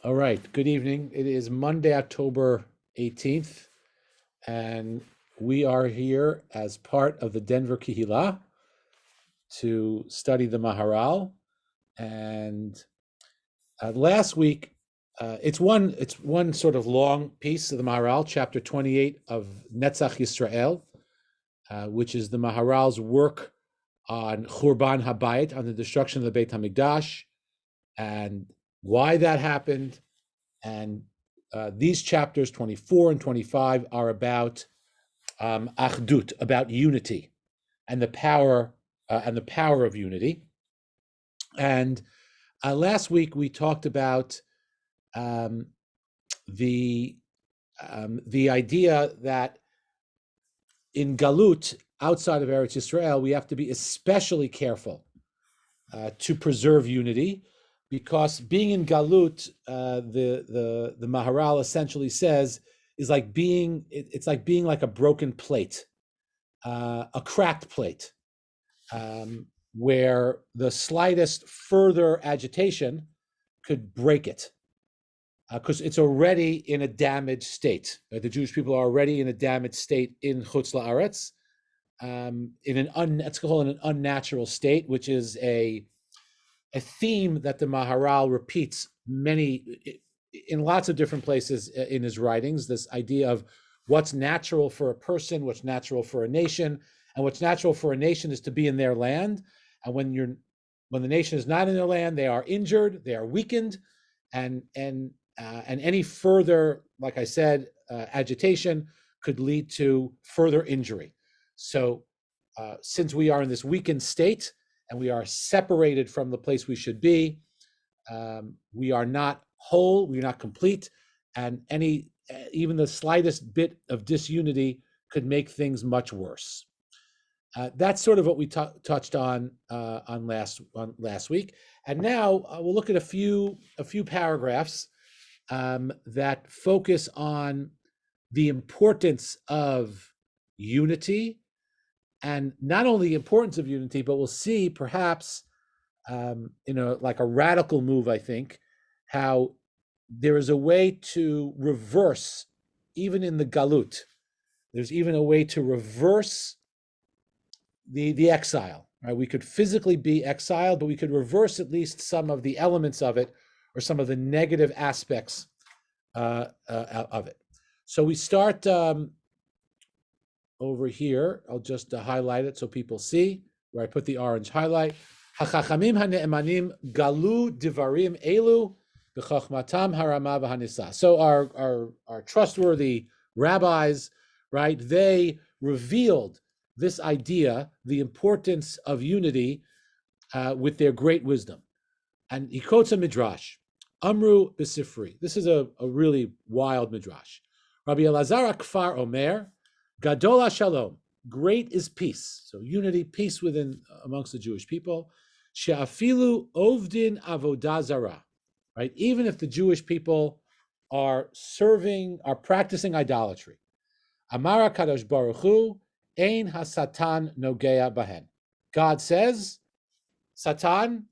All right, good evening. It is Monday, October 18th, and we are here as part of the Denver Kihila to study the Maharal. And last week, it's one sort of long piece of the Maharal, chapter 28 of Netzach Yisrael, which is the Maharal's work on Churban Habayit, on the destruction of the Beit HaMikdash, and why that happened. And these chapters 24 and 25 are about achdut, about unity, and the power of unity. And last week we talked about the idea that in Galut, outside of Eretz Yisrael, we have to be especially careful to preserve unity, because being in Galut, the Maharal essentially says, is like being like a broken plate, a cracked plate, where the slightest further agitation could break it, because it's already in a damaged state. The Jewish people are already in a damaged state in Chutz La'aretz, let's call it an unnatural state, which is a theme that the Maharal repeats in lots of different places in his writings. This idea of what's natural for a person, what's natural for a nation, and what's natural for a nation is to be in their land. And when the nation is not in their land, they are injured, they are weakened, and any further, like I said, agitation could lead to further injury. So, since we are in this weakened state, and we are separated from the place we should be, we are not whole, we're not complete, and even the slightest bit of disunity could make things much worse. That's sort of what we touched on last week, and now we'll look at a few paragraphs that focus on the importance of unity. And not only the importance of unity, but we'll see perhaps like a radical move, I think, how there is a way to reverse, even in the Galut, there's even a way to reverse the exile. Right? We could physically be exiled, but we could reverse at least some of the elements of it, or some of the negative aspects of it. So we start over here. I'll just highlight it so people see where I put the orange highlight. Hachachamim hane'emanim galu divarim elu b'chachmatam harama v'hanisa. So our trustworthy rabbis, right? They revealed this idea, the importance of unity, with their great wisdom. And he quotes a midrash, Amru b'sifri. This is a really wild midrash. Rabbi Elazar Akfar Omer, Gadol Shalom, great is peace. So unity, peace amongst the Jewish people. She'afilu ovdin avodah zara, right? Even if the Jewish people are practicing idolatry. Amara Kadosh Baruch Hu, ein hasatan nogea bahen. God says, Satan,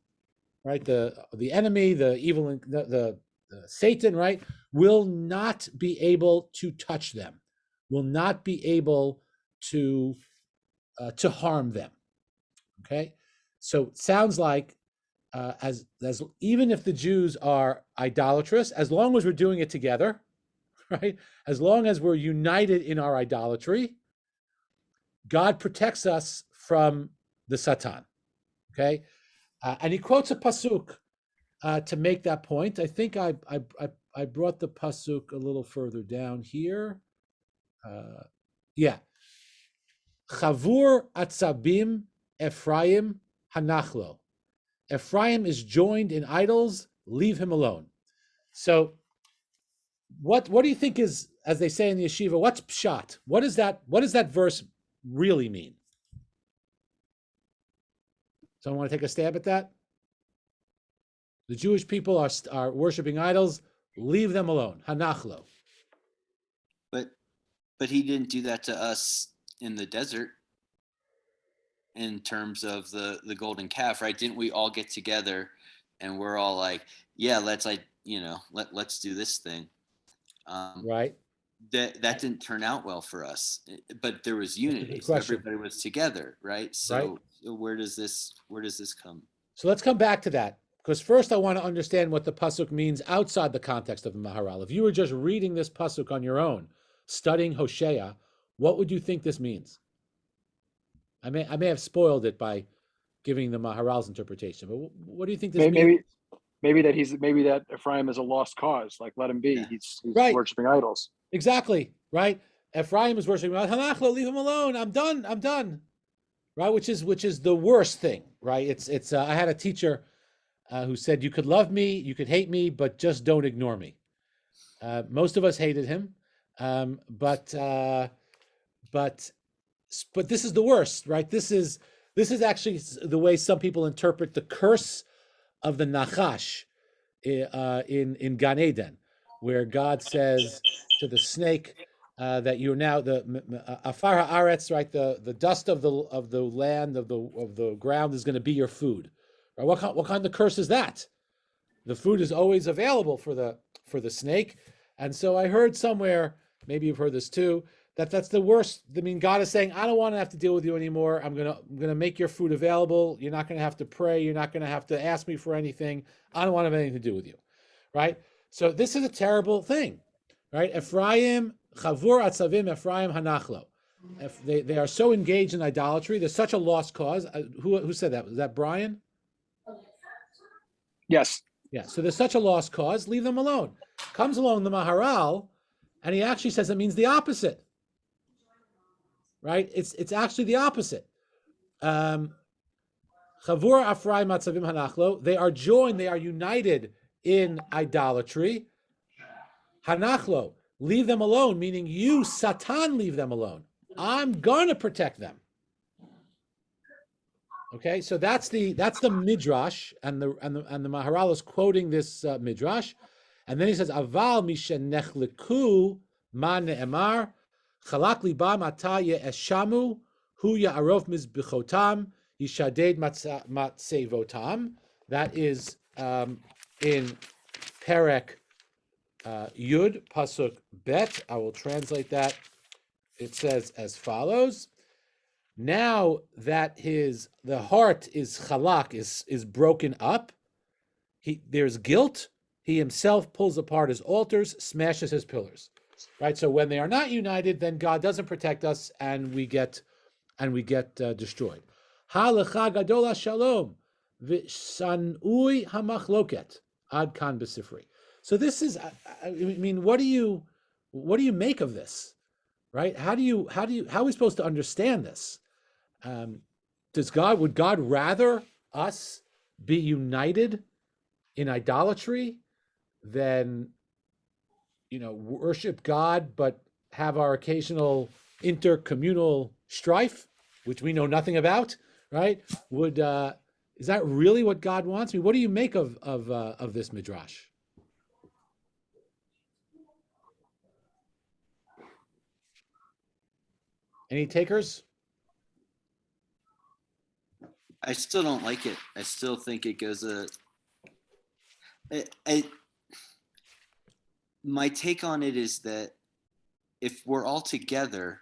right? The enemy, the evil, the Satan, right, will not be able to touch them, will not be able to harm them. Okay, so it sounds like as even if the Jews are idolatrous, as long as we're doing it together, right, as long as we're united in our idolatry, God protects us from the Satan. Okay, and he quotes a pasuk to make that point. I think I brought the pasuk a little further down here. Yeah. Chavur atzabim Ephraim hanachlo. Ephraim is joined in idols, leave him alone. So what do you think is, as they say in the yeshiva, what's pshat? What does that verse really mean? Someone want to take a stab at that? The Jewish people are worshiping idols, leave them alone. Hanachlo. But he didn't do that to us in the desert in terms of the golden calf, right? Didn't we all get together and we're all like, yeah, let's let's do this thing. Right. That didn't turn out well for us, but there was That's a unity, good so question. everybody was together, right? Right. So where does this come? So let's come back to that, because first I want to understand what the pasuk means outside the context of the Maharal. If you were just reading this pasuk on your own, studying Hosea, what would you think this means? I may have spoiled it by giving the Maharal's interpretation, but what do you think this means? Maybe that Ephraim is a lost cause. Like, let him be. Yeah. He's Right. worshiping idols. Exactly, right? Ephraim is worshiping God. Hanachlo, leave him alone. I'm done. Right, which is the worst thing, right? It's. I had a teacher who said, "You could love me, you could hate me, but just don't ignore me." Most of us hated him, but this is the worst, right? This is actually the way some people interpret the curse of the Nachash in Gan Eden, where God says to the snake that you're now the afar haaretz, right? The dust of the land of the ground is going to be your food. Right? What kind of curse is that? The food is always available for the snake, and so I heard somewhere, maybe you've heard this too, that's the worst. I mean, God is saying, I don't want to have to deal with you anymore. I'm gonna make your food available. You're not gonna have to pray. You're not gonna have to ask me for anything. I don't want to have anything to do with you, right? So this is a terrible thing, right? Ephraim chavur atzavim Ephraim hanachlo. If they are so engaged in idolatry, there's such a lost cause. Who said that? Was that Brian? Yes. Yeah. So there's such a lost cause. Leave them alone. Comes along the Maharal, and he actually says it means the opposite. Right? It's actually the opposite. Chavur Ephraim atzavim hanachlo. They are joined. They are united in idolatry. Hanachlo. Leave them alone, meaning you, Satan, leave them alone. I'm gonna protect them. Okay, so that's the midrash, and the Maharal is quoting this midrash, and then he says, "Aval mishenechleku ma ne'emar chalak libam ata ye'eshamu hu ya'arov mizbechotam yishaded matsevotam." That is in Perek Yud pasuk Bet. I will translate that. It says as follows. Now that the heart is chalak, is broken up, there's guilt. He himself pulls apart his altars, smashes his pillars. Right. So when they are not united, then God doesn't protect us, and we get destroyed. Ha lecha gadol shalom v'sanui hamachloket ad kan b'sifri. So this is, I mean, what do you make of this? Right? How are we supposed to understand this? Would God rather us be united in idolatry than, worship God but have our occasional intercommunal strife, which we know nothing about? Right? Is that really what God wants? I mean, what do you make of this midrash? Any takers? I still don't like it. I still think it goes my take on it is that if we're all together,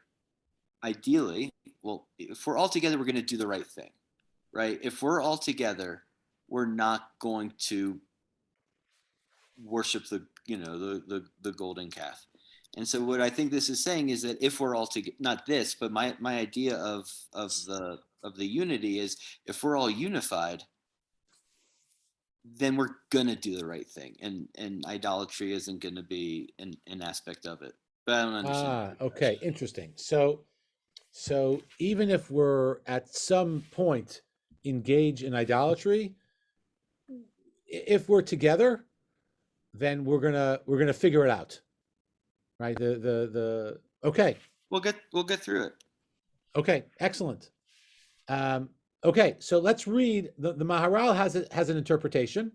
ideally, if we're all together, we're going to do the right thing, right? If we're all together, we're not going to worship the golden calf. And so what I think this is saying is that if we're all together, not this, but my idea of the unity is, if we're all unified, then we're gonna do the right thing, and idolatry isn't gonna be an aspect of it. But I don't understand. Okay, interesting. So even if we're at some point engaged in idolatry, if we're together, then we're gonna figure it out. Right. Okay. We'll get through it. Okay. Excellent. Okay. So let's read the Maharal has an interpretation.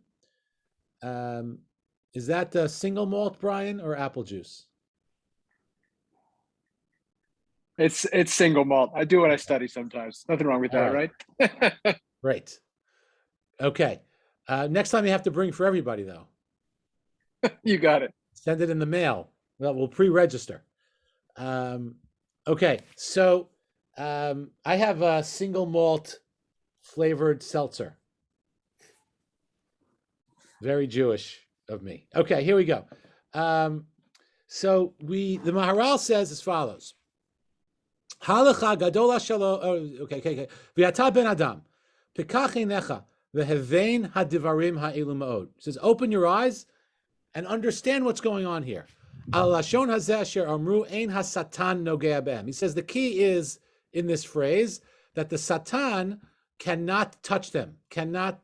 Is that single malt, Brian, or apple juice? It's single malt. I do what I study sometimes. Nothing wrong with that, right? Great. Okay. Next time you have to bring for everybody, though. You got it. Send it in the mail. Well, we'll pre-register. Okay, so I have a single malt flavored seltzer. Very Jewish of me. Okay, here we go. So the Maharal says as follows. Halacha gadola shalo. Oh, okay. V'ata ben adam, pikach einecha v'hevein hadivarim ha'elu ma'od. Says, open your eyes and understand what's going on here. Al lashon hazeh asher amru ein hasatan nogea behem. He says the key is in this phrase that the Satan cannot touch them, cannot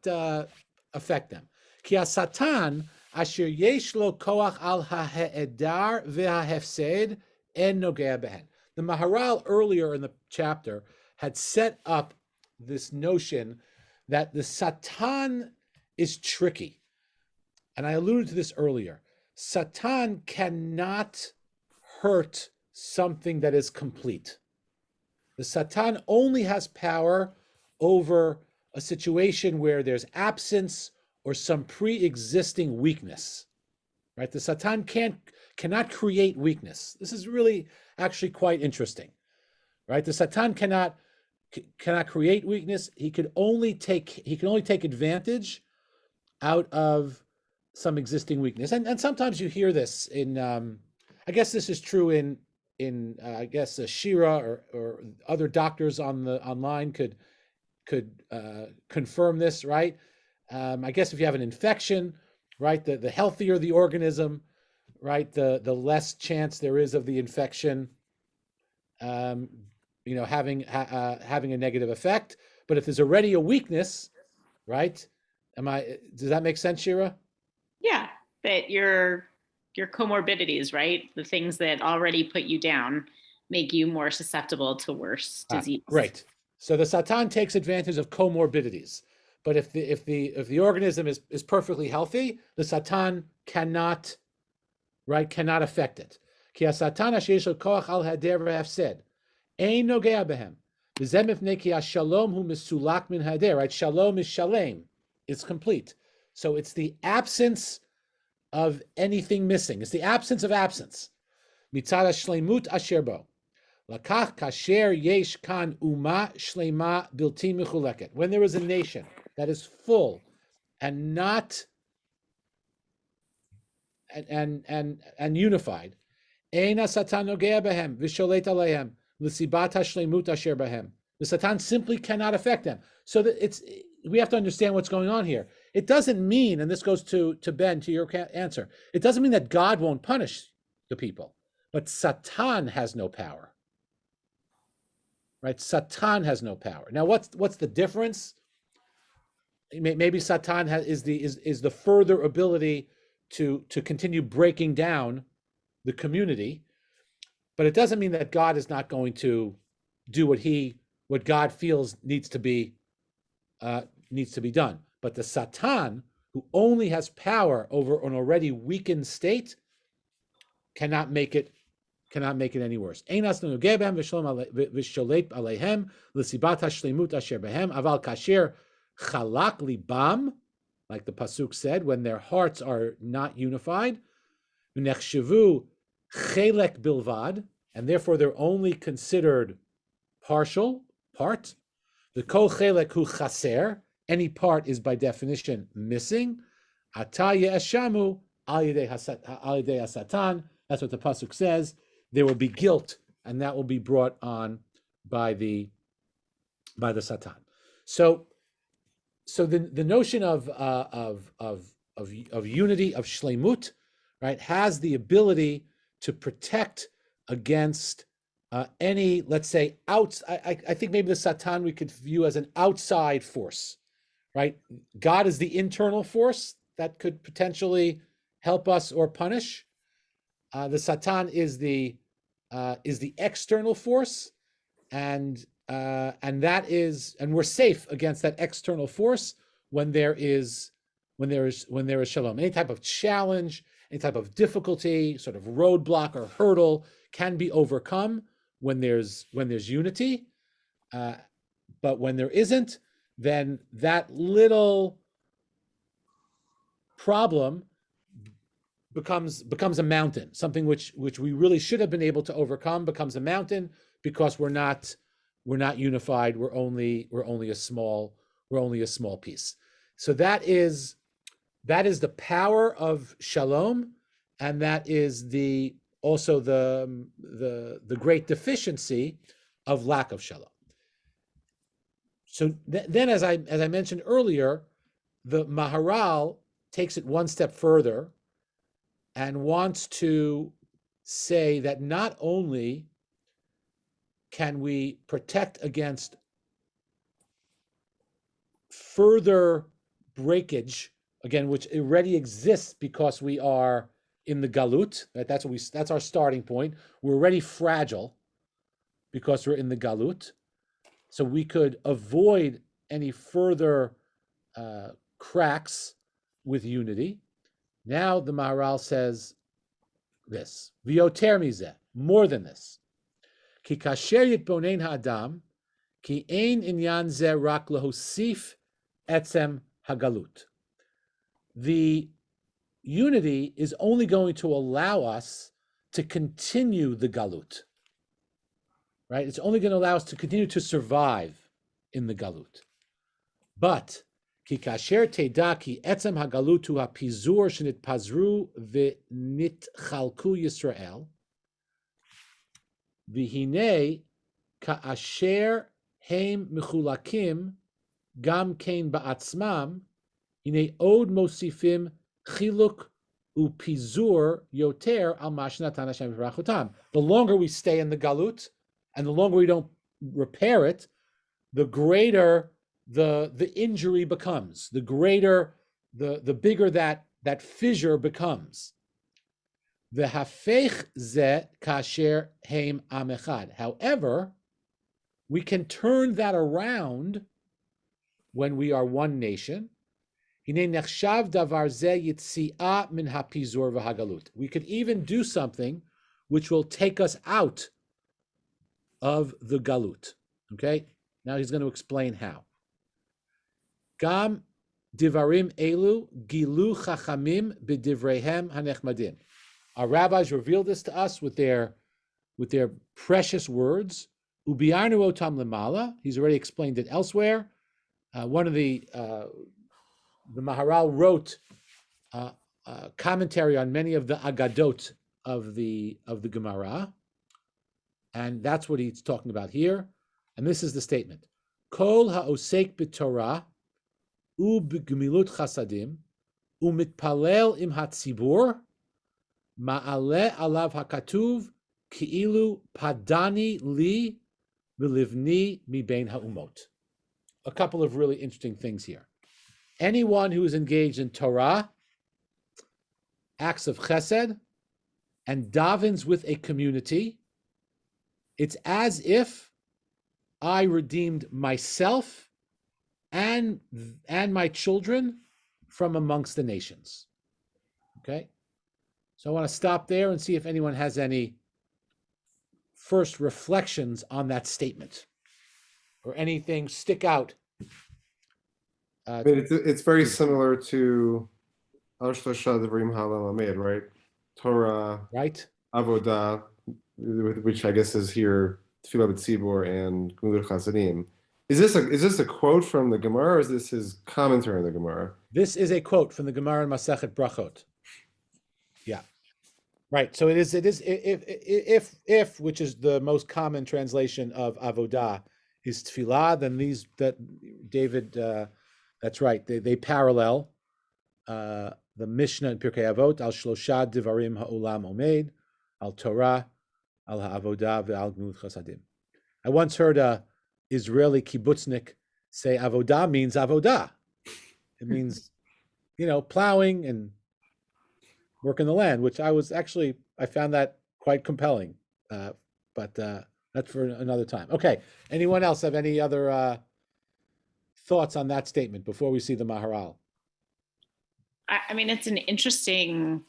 affect them. Ki hasatan asher yesh lo koach al ha'edar ve'ha'hefsed en nogea behem. The Maharal earlier in the chapter had set up this notion that the Satan is tricky. And I alluded to this earlier. Satan cannot hurt something that is complete. The Satan only has power over a situation where there's absence or some pre-existing weakness. Right? The Satan cannot create weakness. This is really actually quite interesting. Right? The Satan cannot create weakness. He can only take advantage out of some existing weakness. And sometimes you hear this in I guess this is true in I guess Shira or other doctors online could confirm this, right? I guess if you have an infection, right, the healthier the organism, right, the less chance there is of the infection having a negative effect. But if there's already a weakness, right? Does that make sense, Shira? Yeah, that your comorbidities, right? The things that already put you down make you more susceptible to worse disease. Great. So the Satan takes advantage of comorbidities. But if the organism is perfectly healthy, the Satan cannot affect it. Ki ha-Satan asher yesh lo koach al hader v'hafsed ein nogea behem. V'zeh mipnei ki ha-shalom hu misulak min hader. Right? Shalom is shalem. It's complete. So it's the absence of anything missing. It's the absence of absence. Mitzad shleimut asher bo. Lakach kasher yesh kan uma shlema bilti mechuleket. When there is a nation that is full and not and unified, eina satan nogea behem v'sholet aleihem l'sibat hashleimut asher behem. The Satan simply cannot affect them. So that we have to understand what's going on here. It doesn't mean, and this goes to Ben, to your answer, it doesn't mean that God won't punish the people, but Satan has no power. Right? Satan has no power. Now, what's the difference? Maybe Satan is the further ability to continue breaking down the community, but it doesn't mean that God is not going to do what God feels needs to be done. But the Satan, who only has power over an already weakened state, cannot make it any worse. Einas nogea behem v'sholet aleihem l'sibat hashleimut asher behem aval kasher chalak libam, like the pasuk said, when their hearts are not unified, v'nechshavu chelek bilvad, and therefore they're only considered part. The kol chelek hu chaser, any part is by definition missing. Ata ye'eshamu al yedei hasatan. That's what the pasuk says. There will be guilt, and that will be brought on by the Satan. So the notion of unity, of shleimut, right, has the ability to protect against any, let's say, I think maybe the Satan we could view as an outside force, right? God is the internal force that could potentially help us or punish. The Satan is the external force, and we're safe against that external force when there is shalom. Any type of challenge, any type of difficulty, sort of roadblock or hurdle can be overcome when there's unity. But when there isn't, then that little problem becomes a mountain. Something which we really should have been able to overcome becomes a mountain because we're not unified. We're only a small piece. So that is the power of shalom, and that is also the great deficiency of lack of shalom. So then, as I mentioned earlier, the Maharal takes it one step further and wants to say that not only can we protect against further breakage, again, which already exists because we are in the galut, right? That's our starting point. We're already fragile because we're in the galut. So we could avoid any further cracks with unity. Now the Maharal says this, v'yoter mizeh, more than this. Ki kasher yitbonen ha'adam, ki ein inyan zeh rak lehosif etzem hagalut. The unity is only going to allow us to continue the galut, right? It's only going to allow us to continue to survive in the galut. But ki kasher teda ki etzem hagalut hu hapizur shenitpazru v'nitchalku Yisrael, v'hinei ka'asher heim mechulakim gam kein ba'atzmam, hine od mosifim chiluk upizur yoter al mashnatan Hashem v'rachotam. The longer we stay in the galut, and the longer we don't repair it, the greater the injury becomes, the greater, the bigger that fissure becomes. V'hafech ze kasher heim am echad. However, we can turn that around when we are one nation. Hine nechshav davar ze yitziah min hapizur v'hagalut. We could even do something which will take us out of the galut. Okay? Now he's going to explain how. Gam divarim elu gilu chachamim b'divreihem hanechmadim. Our rabbis revealed this to us with their precious words. Ubiarnu otam lemala. He's already explained it elsewhere. One of the Maharal wrote commentary on many of the agadot of the Gemara, and that's what he's talking about here. And this is the statement: Kol ha'osek b'Torah u'b'gemilut chasadim u'mitpalel im hatzibur ma'ale alav hakatuv ki'ilu padani li v'livni mibein ha'umot. A couple of really interesting things here. Anyone who is engaged in Torah, acts of chesed, and davens with a community, it's as if I redeemed myself and my children from amongst the nations. Okay? So I want to stop there and see if anyone has any first reflections on that statement or anything stick out. I mean, it's very similar to Al Shlosha Devrim Ha'olam Hamed, right? Torah, right? Avodah, which I guess is here Tefillah B'Tzibur and Gemilut Chasadim. Is this a quote from the Gemara, or is this his commentary on the Gemara? This is a quote from the Gemara in Masechet Brachot. Yeah, right. So it is if which is the most common translation of Avodah is Tefillah, then David. That's right. They parallel the Mishnah in Pirkei Avot al Shlosha Divarim Ha'olam Omed al Torah al Ha'avodah ve'al Gemilut Chasadim. I once heard a Israeli kibbutznik say Avodah means Avodah. It means, plowing and working the land, which I found that quite compelling. But that's for another time. Okay. Anyone else have any other thoughts on that statement before we see the Maharal? I mean, it's an interesting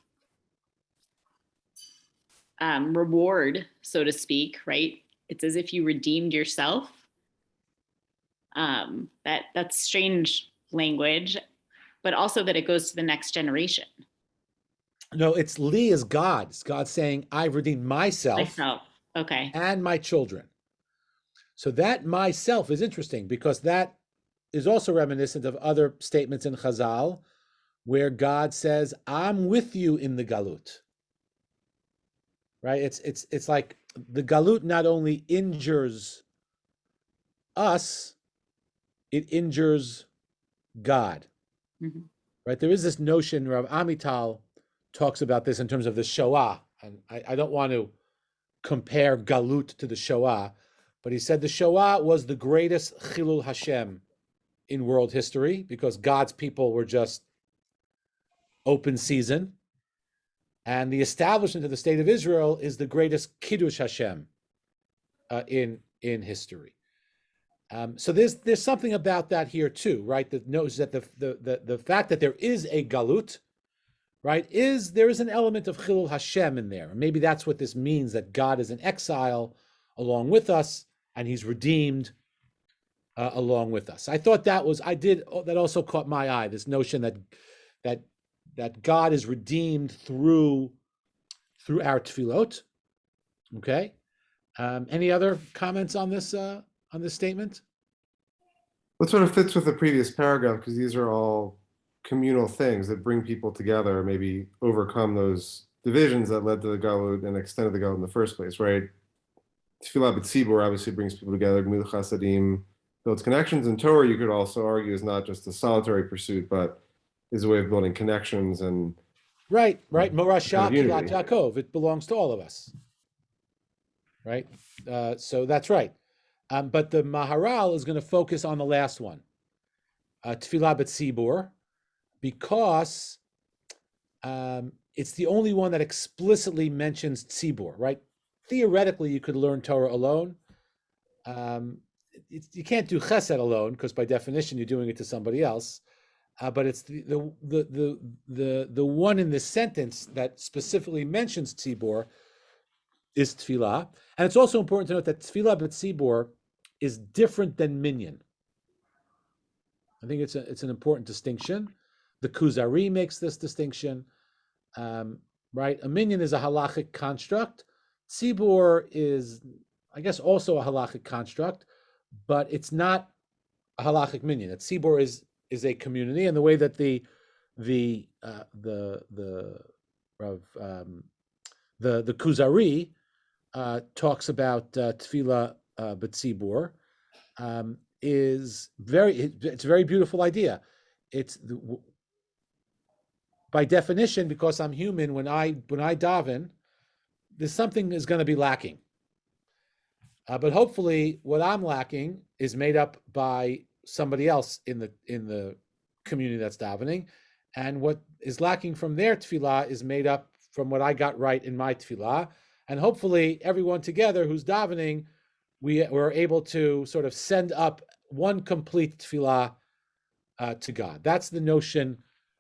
reward, so to speak, right? It's as if you redeemed yourself. That's strange language, but also that it goes to the next generation. No, it's Li is God. It's God saying, I've redeemed myself Myself. Okay. and my children. So that myself is interesting because that is also reminiscent of other statements in Chazal where God says, I'm with you in the Galut. Right? It's like the Galut not only injures us, it injures God. Mhm. Right? There is this notion, Rav Amital talks about this in terms of the Shoah, and I don't want to compare Galut to the Shoah, but he said the Shoah was the greatest Chilul Hashem in world history because God's people were just open season. And the establishment of the state of Israel is the greatest Kiddush Hashem in history. So there's something about that here too, right? That knows that the fact that there is a Galut, right, there is an element of Chilul Hashem in there. And maybe that's what this means, that God is in exile along with us, and he's redeemed along with us. I thought that also caught my eye, this notion that God is redeemed through our tefillot. Okay. Any other comments on this statement? What sort of fits with the previous paragraph, because these are all communal things that bring people together, maybe overcome those divisions that led to the Galut and extended the Galut in the first place, right? Tefillah b'tzibur obviously brings people together. Gemilut Chasadim builds connections, and Torah, you could also argue, is not just a solitary pursuit, but is a way of building connections and right. Morashah unity. Kilat Yaakov. It belongs to all of us. Right. So that's right. But the Maharal is going to focus on the last one, Tefillah b'tzibur, because it's the only one that explicitly mentions tzibur, right? Theoretically, you could learn Torah alone. You can't do chesed alone because by definition you're doing it to somebody else. But it's the one in this sentence that specifically mentions tzibur is tefillah, and it's also important to note that tefillah b'tzibur is different than minyan. I think it's an important distinction. The Kuzari makes this distinction, right? A minyan is a halachic construct. Tzibur is, I guess, also a halachic construct, but it's not a halachic minyan. Tzibur is a community, and the way that the Kuzari talks about tefillah b'tzibur it's a very beautiful idea. It's by definition, because I'm human, when I daven, there's something is going to be lacking. But hopefully, what I'm lacking is made up by somebody else in the community that's davening, and what is lacking from their tefillah is made up from what I got right in my tefillah, and hopefully, everyone together who's davening, we're able to sort of send up one complete tefillah to God. That's the notion.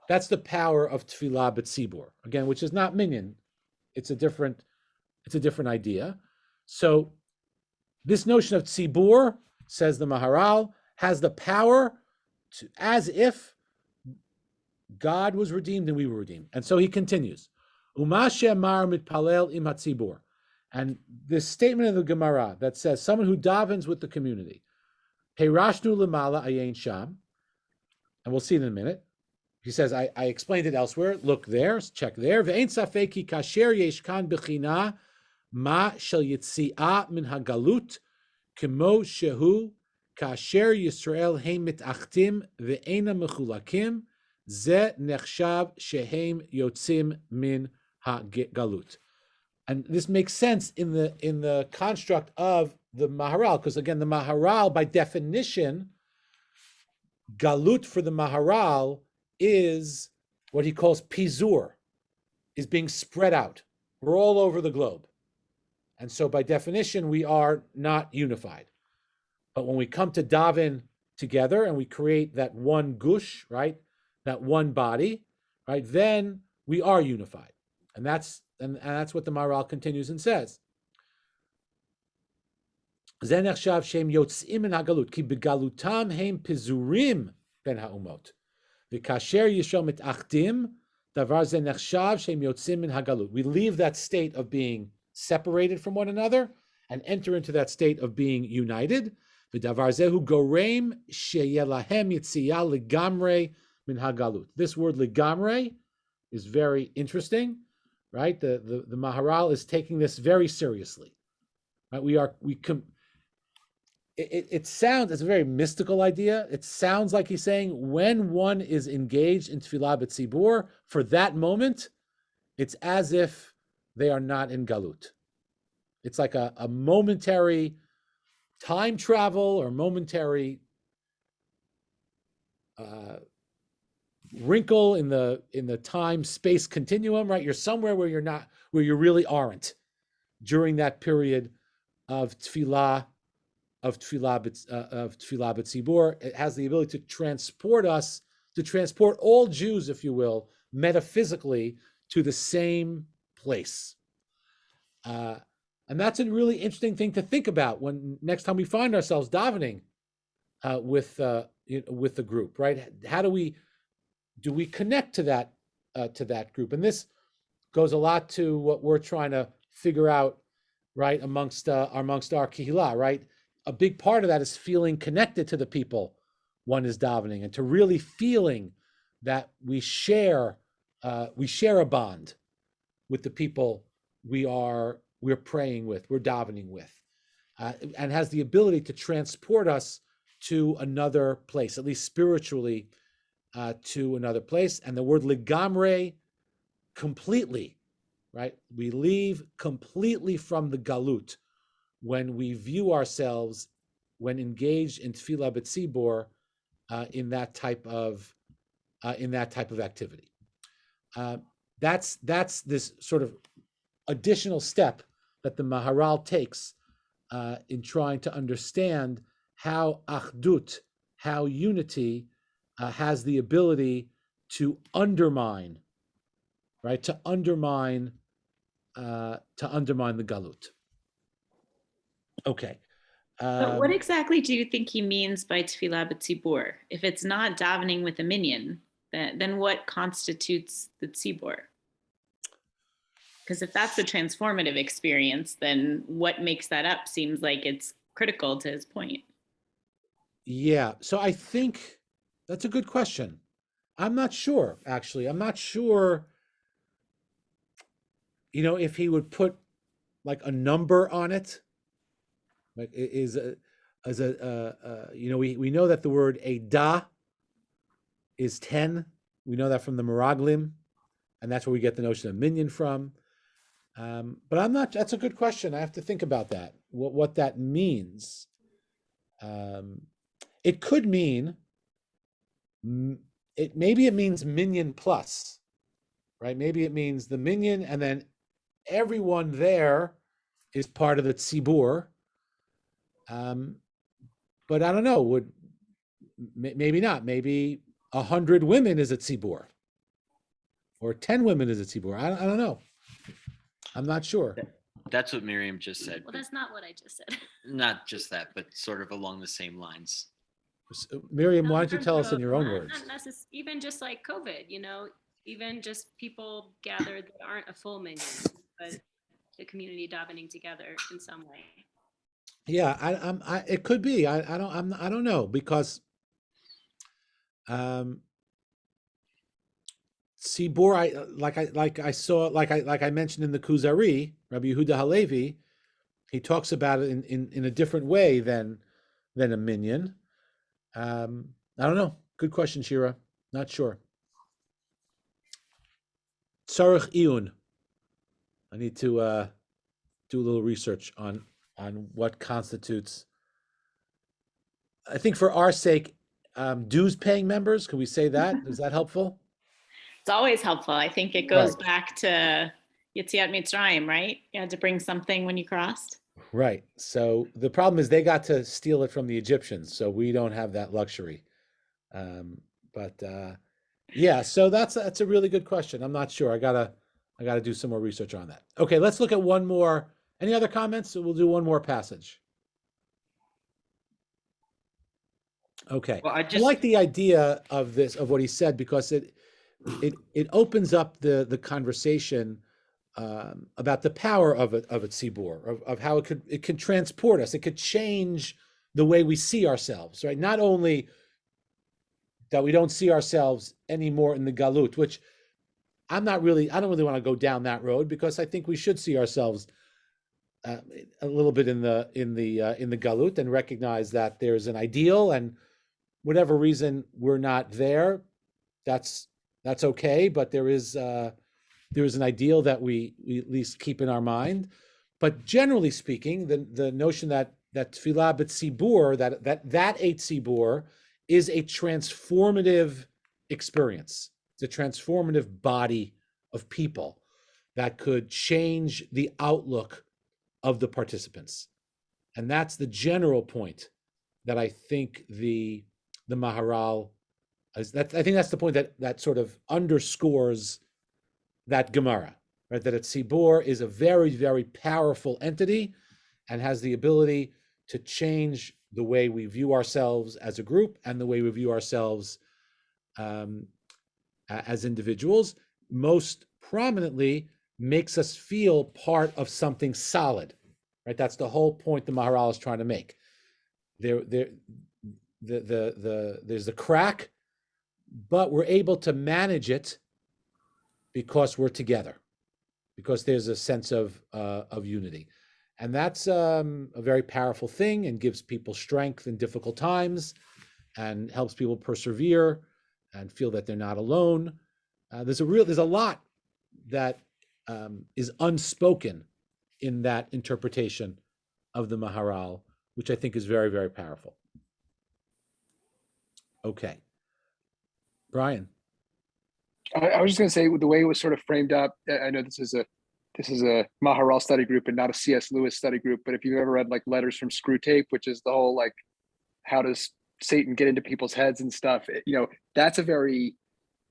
That's the power of tefillah b'tzibur, again, which is not minyan. It's a different idea. So this notion of tzibur, says the Maharal, has the power to, as if God was redeemed and we were redeemed. And so he continues, Uma she'amar mitpalel im hatzibur. And this statement of the Gemara that says someone who davens with the community, Peirashnu lemala ayin sham, and we'll see it in a minute. He says, I explained it elsewhere. Look there, check there. Ve'ein safek ki kasher yesh kan bechina ma shel yitzi'ah min hagalut kemo shehu kasher Yisrael heim mitachtim ve'ena mechulakim ze nechshav shehem yotzim min hagalut. And this makes sense in the construct of the Maharal, because again, the Maharal, by definition, galut for the Maharal is what he calls pizur, is being spread out. We're all over the globe. And so by definition, we are not unified. But when we come to daven together and we create that one gush, right, that one body, right, then we are unified. And that's what the Maharal continues and says. Ze nechshav shem yotzim min hagalut ki begalutam heim pizurim ben haumot v'kasher Yisrael mitachtim Davar ze nechshav she'em yotzim min hagalut. We leave that state of being separated from one another and enter into that state of being united. V'davar zehu gorem sheyelahem yitziyah legamre min hagalut. This word legamre is very interesting, right? The Maharal is taking this very seriously. Right? It sounds, it's a very mystical idea. It sounds like he's saying when one is engaged in tefillah b'tzibur, for that moment, it's as if they are not in galut. It's like a momentary time travel or momentary wrinkle in the time space continuum, right? You're somewhere where you really aren't during that period of tefillah b'tzibur. It has the ability to transport us, to transport all Jews, if you will, metaphysically to the same place. And that's a really interesting thing to think about when next time we find ourselves davening with the group, right? How do we connect to that group? And this goes a lot to what we're trying to figure out, right, amongst our kihila, right? A big part of that is feeling connected to the people one is davening, and to really feeling that we share a bond with the people we're praying with, we're davening with, and has the ability to transport us to another place, at least spiritually, to another place. And the word legamre, completely, right? We leave completely from the galut when we view ourselves, when engaged in tefillah b'tzibur, in that type of activity. That's this sort of additional step that the Maharal takes in trying to understand how achdut, how unity has the ability to undermine, right? To undermine the galut. Okay. But what exactly do you think he means by tefillah b'tzibur? If it's not davening with a minyan, then what constitutes the tzibur? Because if that's a transformative experience, then what makes that up seems like it's critical to his point. Yeah, so I think that's a good question. I'm not sure, actually. I'm not sure, if he would put like a number on it. Like we know that the word Eidah is 10. We know that from the Meraglim, and that's where we get the notion of minyan from. But I'm not. That's a good question. I have to think about that. What that means. It could mean. Maybe it means minyan plus, right? Maybe it means the minyan, and then everyone there is part of the tzibur. But I don't know. Maybe not. Maybe 100 women is a tzibur, or 10 women is a tzibur. I don't know. I'm not sure. That's what Miriam just said. Well, that's not what I just said. Not just that, but sort of along the same lines. Miriam, why don't you In tell terms us in of your own not words? even just like COVID, even just people gathered that aren't a full minyan, but the community davening together in some way. Yeah, it could be. I don't know, because Tzibur, like I mentioned in the Kuzari, Rabbi Yehuda Halevi, he talks about it in a different way than a minyan. I don't know. Good question, Shira. Not sure. Tzarich Iyun. I need to do a little research on what constitutes. I think for our sake, dues paying members. Can we say that? Is that helpful? It's always helpful. I think it goes back to Yetziat Mitzrayim, right? You had to bring something when you crossed. Right. So the problem is they got to steal it from the Egyptians, so we don't have that luxury. Yeah. So that's a really good question. I'm not sure. I gotta do some more research on that. Okay. Let's look at one more. Any other comments? So we'll do one more passage. Okay. Well, I like the idea of what he said, because it opens up the conversation about the power of a tzibur, of how it can transport us. It could change the way we see ourselves, right? Not only that we don't see ourselves anymore in the galut, which I don't really want to go down that road, because I think we should see ourselves a little bit in the galut, and recognize that there's an ideal, and whatever reason we're not there, that's okay. But there is an ideal that we at least keep in our mind. But generally speaking, the notion that tefillah b'tzibur, that a tzibur is a transformative experience. It's a transformative body of people that could change the outlook of the participants. And that's the general point that I think the Maharal is. I think that's the point that sort of underscores that Gemara, right? That a tzibur is a very, very powerful entity and has the ability to change the way we view ourselves as a group and the way we view ourselves as individuals. Most prominently, makes us feel part of something solid, right? That's the whole point the Maharal is trying to make. There's a crack, but we're able to manage it because we're together, because there's a sense of unity. And that's a very powerful thing, and gives people strength in difficult times, and helps people persevere and feel that they're not alone. There's a lot that is unspoken in that interpretation of the Maharal, which I think is very, very powerful. Okay, Brian. I was just going to say, the way it was sort of framed up, I know this is a Maharal study group and not a C.S. Lewis study group, but if you've ever read like Letters from Screwtape, which is the whole like, how does Satan get into people's heads and stuff, that's a very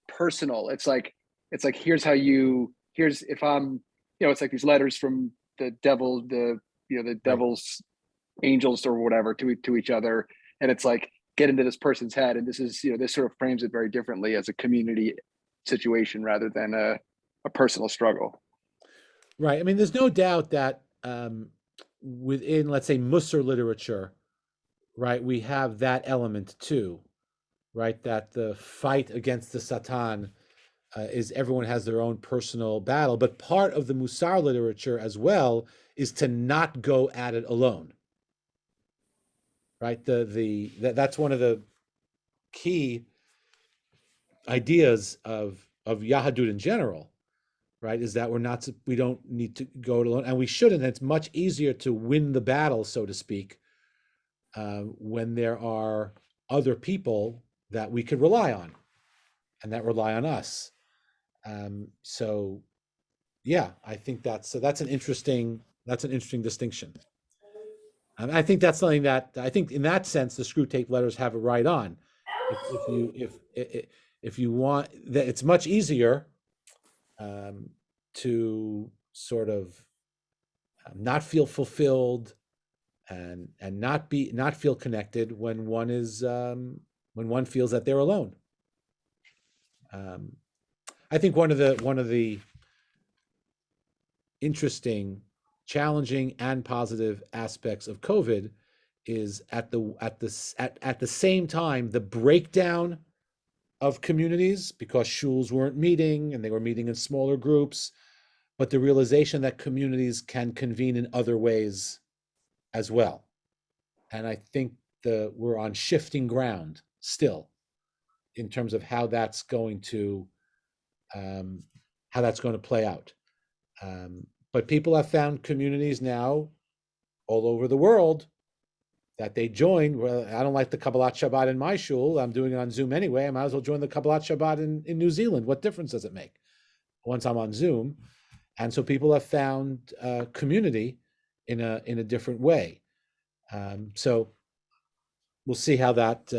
personal, it's like here's if I'm, it's like these letters from the devil, the devil's angels or whatever to each other, and it's like, get into this person's head, and this is, this sort of frames it very differently as a community situation rather than a personal struggle. Right. I mean, there's no doubt that within, let's say, Musar literature, right, we have that element too, right? That the fight against the Satan is everyone has their own personal battle, but part of the Musar literature as well is to not go at it alone, right? That's one of the key ideas of Yahadut in general, right? Is that we don't need to go it alone, and we shouldn't. It's much easier to win the battle, so to speak, when there are other people that we could rely on, and that rely on us. So, yeah, I think that's an interesting distinction. And I think that's something that I think, in that sense, the Screwtape letters have it right on. If you want that, it's much easier to sort of not feel fulfilled and not feel connected when one feels that they're alone. I think one of the interesting, challenging, and positive aspects of COVID is at the same time the breakdown of communities, because shuls weren't meeting and they were meeting in smaller groups, but the realization that communities can convene in other ways as well. And I think we're on shifting ground still in terms of how that's going to play out. But people have found communities now all over the world that they join. Well, I don't like the Kabbalat Shabbat in my shul. I'm doing it on Zoom anyway. I might as well join the Kabbalat Shabbat in New Zealand. What difference does it make once I'm on Zoom? And so people have found community in a different way. So we'll see how that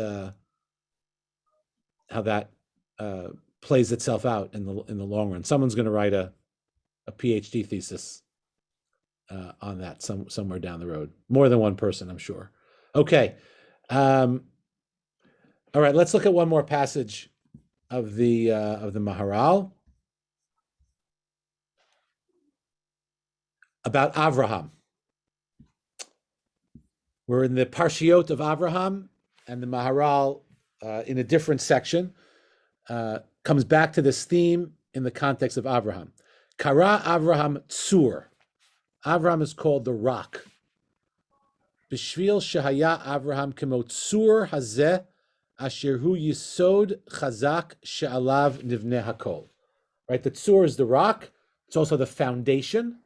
plays itself out in the long run. Someone's going to write a PhD thesis on that somewhere down the road. More than one person, I'm sure. Okay. All right, let's look at one more passage of the Maharal about Avraham. We're in the Parshiot of Avraham, and the Maharal, in a different section, comes back to this theme in the context of Avraham. Kara Avraham Tzur. Avraham is called the rock. B'shvil shehaya Avraham kemo tzur hazeh asher hu yisod chazak she'alav nivneh hakol. Right, the tzur is the rock. It's also the foundation,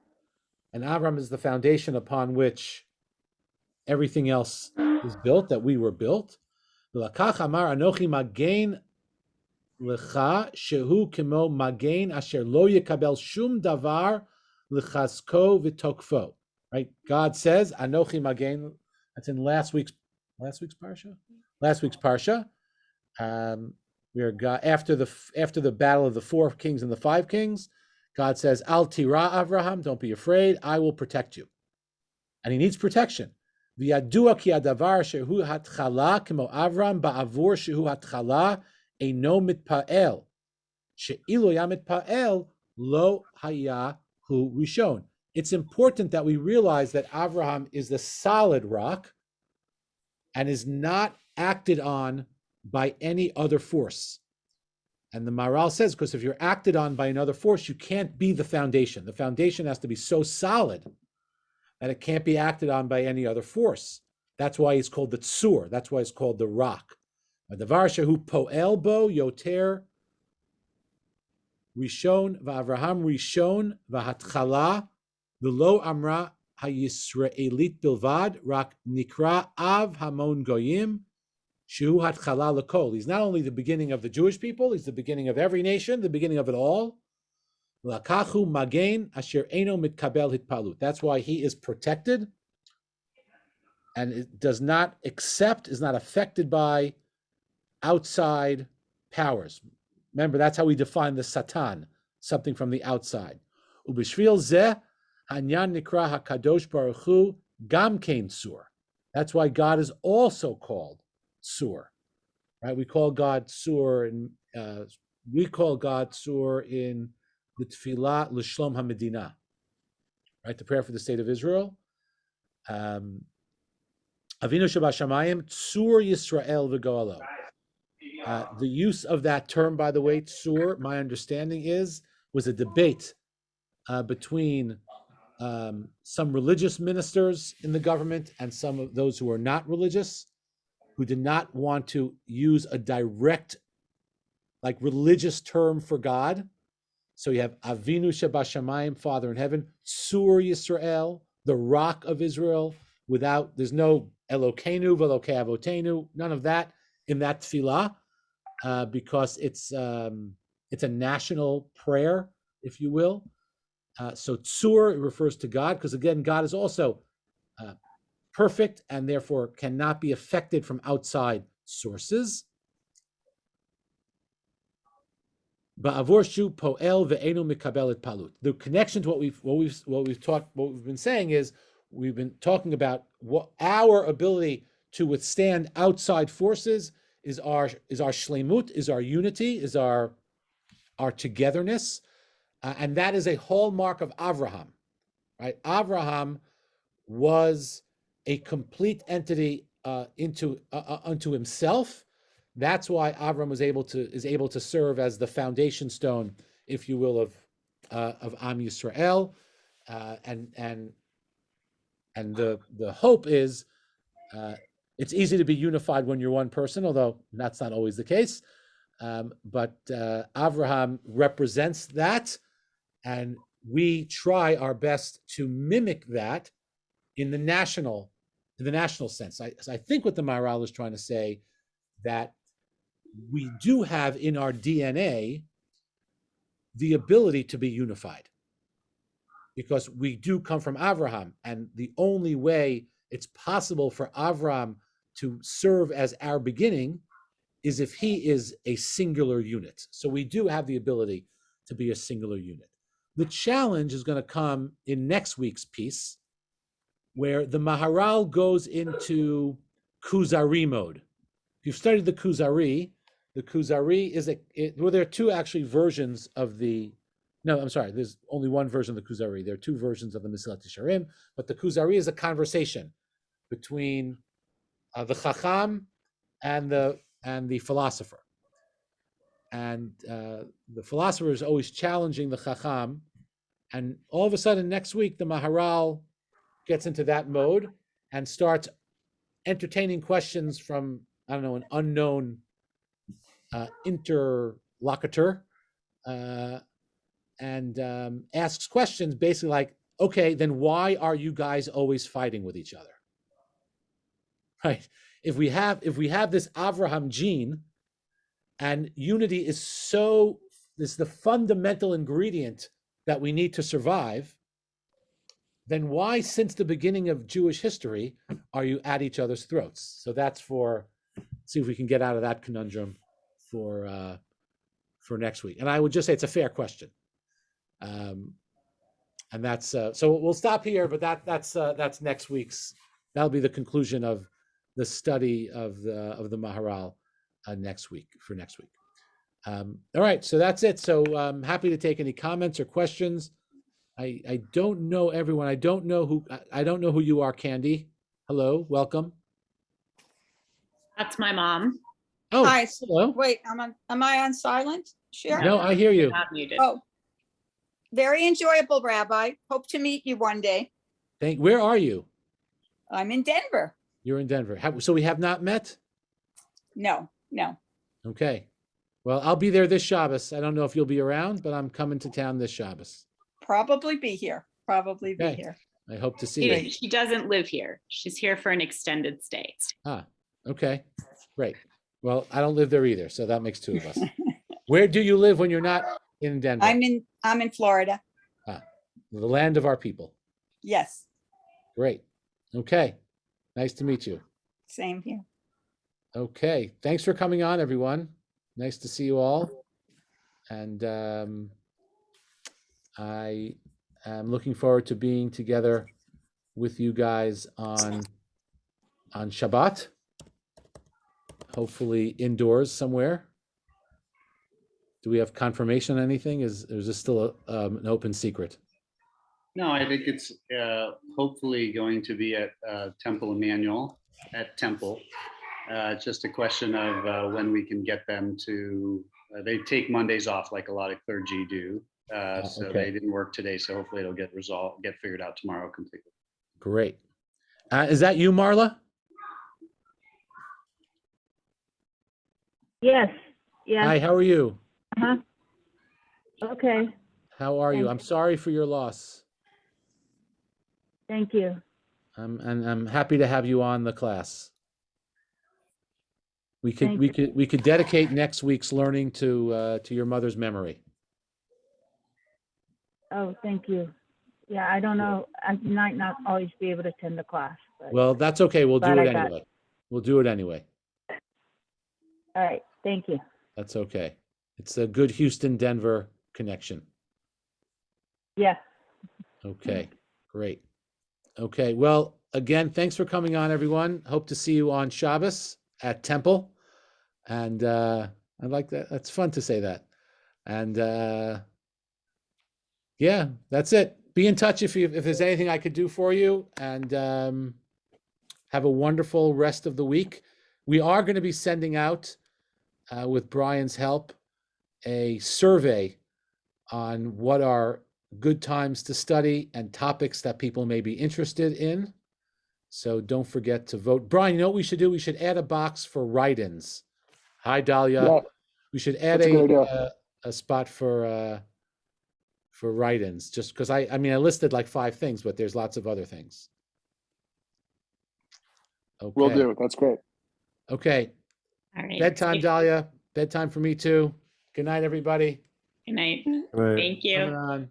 and Avraham is the foundation upon which everything else is built, that we were built. L'lakach amar anochi magen lecha shehu kemo magen asher lo yekabel shum davar l'chasko v'tokfo. Right, God says anochi magen. That's in last week's parsha. Last week's parsha. Where God, after the battle of the 4 kings and the 5 kings, God says, Al tira Avraham, don't be afraid, I will protect you. And he needs protection. V'yadua ki adavar shehu hatchala kemo Avram ba'avur shehu hatchala eino mitpa'el. She'ilo ya mitpa'el lo haya hu rishon. It's important that we realize that Avraham is the solid rock and is not acted on by any other force. And the Maharal says, because if you're acted on by another force, you can't be the foundation. The foundation has to be so solid that it can't be acted on by any other force. That's why he's called the tzur. That's why it's called the rock. Davar shehu poel bo yoter rishon va'avraham rishon v'hatchala v'lo amra hayisraelit bilvad rak nikra av hamon goyim Shu hatchala l'kol. He's not only the beginning of the Jewish people, he's the beginning of every nation, the beginning of it all. Lakachu magen asher eno mitkabel hitpalut. That's why he is protected and it does not accept, is not affected by outside powers. Remember, that's how we define the Satan, something from the outside. Ubishvil zeh hanyan nikra hakadosh baruch hu gam kein tzur. That's why God is also called Sur, right? We call God Sur, and we call God Sur in the Tefillah L'Shlom HaMedina, right? The prayer for the state of Israel. Avinu Shabashamayim Tsur Yisrael v'Goalo. The use of that term, by the way, Tsur, my understanding was a debate between some religious ministers in the government and some of those who are not religious, who did not want to use a direct, like, religious term for God. So you have Avinu Shabashamayim, Father in heaven, Tsur Yisrael, the rock of Israel, there's no Elokeinu, Velokei Avotenu, none of that in that tefillah, because it's a national prayer, if you will. So Tsur refers to God, because again, God is also perfect and therefore cannot be affected from outside sources. Ba'avor poel ve'enu mikabelet palut. The connection to what we've been saying is we've been talking about what our ability to withstand outside forces is our shlemut, is our unity, is our togetherness, and that is a hallmark of Avraham. Right? Avraham was a complete entity unto himself. That's why Avram is able to serve as the foundation stone, if you will, of Am Yisrael, and the hope is it's easy to be unified when you're one person, although that's not always the case. But Avraham represents that, and we try our best to mimic that in the national sense. I think what the Maharal is trying to say, that we do have in our DNA the ability to be unified, because we do come from Avraham, and the only way it's possible for Avraham to serve as our beginning is if he is a singular unit. So we do have the ability to be a singular unit. The challenge is going to come in next week's piece, where the Maharal goes into Kuzari mode. If you've studied the Kuzari, The Kuzari is well, there are two actually versions of the. No, I'm sorry. There's only one version of the Kuzari. There are two versions of the Mesilat Yesharim, but the Kuzari is a conversation between the Chacham and the philosopher. And the philosopher is always challenging the Chacham. And all of a sudden, next week, the Maharal gets into that mode and starts entertaining questions from, I don't know, an unknown interlocutor, and asks questions basically like, okay, then why are you guys always fighting with each other? Right? If we have this Avraham gene, and unity is the fundamental ingredient that we need to survive, then why, since the beginning of Jewish history, are you at each other's throats? So that's see if we can get out of that conundrum for next week. And I would just say it's a fair question. And that's so we'll stop here, but that's next week's. That'll be the conclusion of the study of the Maharal next week. All right, so that's it. So I'm happy to take any comments or questions. I don't know everyone. I don't know who you are, Candy. Hello, welcome. That's my mom. Oh, Hi. hello. Wait, am I on silent? Sure. No, I hear you. Not muted. Oh, very enjoyable, Rabbi. Hope to meet you one day. Where are you? I'm in Denver. You're in Denver. So we have not met? No. Okay. Well, I'll be there this Shabbos. I don't know if you'll be around, but I'm coming to town this Shabbos. Probably be here. Okay. I hope to see you. She doesn't live here. She's here for an extended stay. Ah, okay. Great. Well, I don't live there either, so that makes two of us. Where do you live when you're not in Denver? I'm in Florida. The land of our people. Yes. Great. Okay. Nice to meet you. Same here. Okay. Thanks for coming on, everyone. Nice to see you all. And I am looking forward to being together with you guys on Shabbat. Hopefully indoors somewhere. Do we have confirmation on anything? Is this still an open secret? No, I think it's hopefully going to be at Temple Emmanuel at Temple. It's just a question of when we can get them to, they take Mondays off like a lot of clergy do. So okay. they didn't work today. So hopefully it'll get figured out tomorrow completely. Great. Is that you, Marla? Yes. Yeah. Hi, how are you? Uh-huh. Okay. How are you? Thanks. I'm sorry for your loss. Thank you. And I'm happy to have you on the class. We Thank you. could dedicate next week's learning to your mother's memory. Oh, thank you. Yeah, I don't know. I might not always be able to attend the class. But... Well, that's okay. We'll do Glad it I got anyway. We'll do it anyway. All right. Thank you. That's okay. It's a good Houston-Denver connection. Yeah. Okay, great. Okay, well, again, thanks for coming on, everyone. Hope to see you on Shabbos at Temple. And I like that. That's fun to say that. And yeah, that's it. Be in touch if there's anything I could do for you. And have a wonderful rest of the week. We are going to be sending out, with Brian's help, a survey on what are good times to study and topics that people may be interested in. So don't forget to vote. Brian, you know what we should do? We should add a box for write-ins. Hi, Dahlia. Yeah, We should add that's a good idea. a spot for write-ins, just because I listed like 5 things, but there's lots of other things. Okay. Will do. That's great. Okay. All right. Bedtime, Dahlia. Bedtime for me too. Good night, everybody. Good night. Right. Thank you. Coming on.